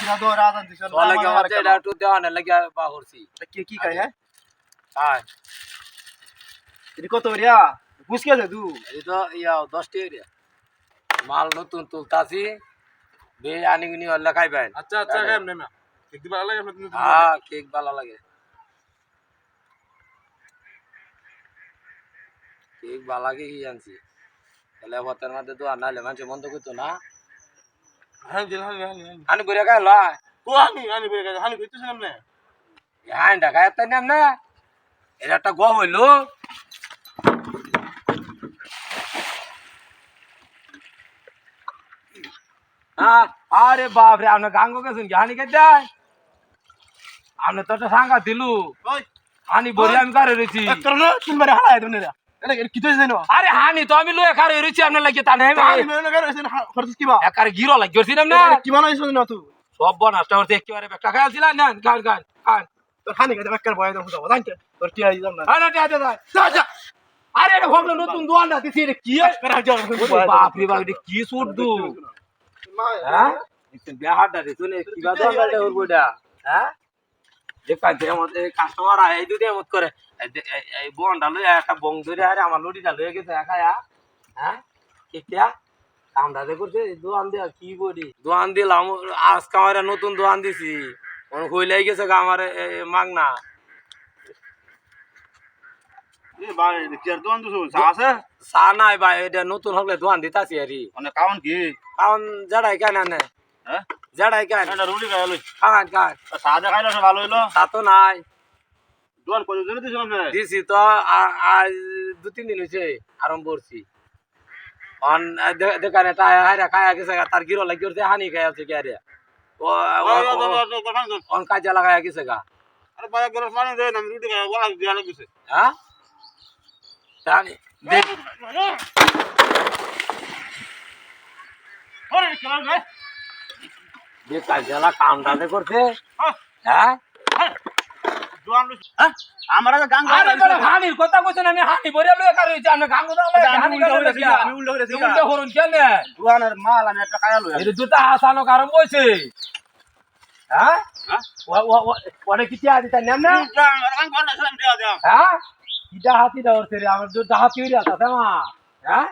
না তো রাজান দিছ না লাগে আমাদের এটা একটু দেওয়ানে লাগে বা করছি কি কি খাই হ্যাঁ হ্যাঁ এটা কত রিয়া বুঝকে দে তু এই তো ইয়া 10 টাকা রে মাল নতুন তুলতাছি বে আনিগুনি হল্লা খাইবেন আচ্ছা আচ্ছা খাইম না কেক দিবা লাগে আপনি হ্যাঁ কেক ভালো লাগে কেক ভালো লাগে কি জানছি তাহলে হতের মধ্যে তো আনালে মানুষ মন তো করতো না হ্যাঁ দিন হ্যাঁ আনি করে খাই লয় ও আমি বেরে গেছে হানি কইতেছিলাম না হ্যাঁ ঢাকা এত নাম না এটা একটা গম হইলো হ্যাঁ আরে বাপ রে আপনার গাঙ্গো গেছেন কি হানি খেতে আপনি তো একটা সাঙ্গা দিলু ওই হানি বড়ি আমি কারে রয়েছি তোর না তিনবার হালাই দেন না এটা কি তো জানো আরে হানি তো আমি লয়ে কারে রয়েছি আপনার লাগিয়ে তা নেই আমি মনে করে খরচ কি বা একারে গিরো লাগিয়েছি না কি বানাইছ না তুই সব বনাসটা করতে একেবারে একটা খাইছিল না গান গান গান তোর খানি কাছে বেকার বয় দাও দাও জানতে তোর কি আইলাম না আরে এটা যা আরে এটা ভাবলো নতুন দোয়ান না দিছি এটা কি করা যাও বাপ রে বাপ এটা কি সুট দু হ্যাঁ একটু বিহারটা রে শুনে কি বাদ এটা ওর বইটা হ্যাঁ যে কাজে আমাদের কাস্টমার আয় দুই মত করে এই বন্ডা লইয়া একটা বং ধরে আরে আমার লড়িটা লয়ে গেছে একায়া হ্যাঁ কিয়া কামটা করছে দোয়ান দিয়া কি করি দোয়ান দিলাম আজকে আমার নতুন দোয়ান দিছি হইলাই গেছে আমার মাগনা এ ভাই কি আর দোকান দুছো আছে চা নাই ভাই এটা নতুন হলে দোয়ান দিতাছি আরি মানে কাউন কি কারণ জাড়াই কেন আনে হ্যাঁ জাড়াই কেন না রুটি খাইলো খান খান সাদা খাইলো সব ভালো হইলো তা তো নাই দোকান কত দিন দিছিলাম না দিছি তো আজ 2-3 দিন হয়েছে আরম্ভ করছি অন দোকানে হাইরা খায়া গেছে তার গিরো লাগি করছে হানি খায়া আছে কে রে ও অন কাজে লাগায়া গেছে গা আরে ভাই গরম পানি দেন আমি রুটি খাই ওলা দিয়া লাগিছে হ্যাঁ জানি দেখ ওরে কেমন ভাই যে কাজে কামটা করছে হ্যাঁ দোকান হ্যাঁ আমার আগে গান আরে বলে হানির কথা কইছেন আমি হানি বরিয়া লয়ে কার হইছে আমি গাঙ্গো দাও হানি করে দেখি আমি উল্টো করে দিই উল্টা করুন কেন দোকানের মাল আমি একটা খাইলো এই দুটা হাসানো কারণ কইছে হ্যাঁ ওরে কি তিয়া দিতা নাম না গান গান সালাম দিয়া দাও হ্যাঁ কিটা হাতি দাও রে আমার দুটা হাতি হইরা আছে মা হ্যাঁ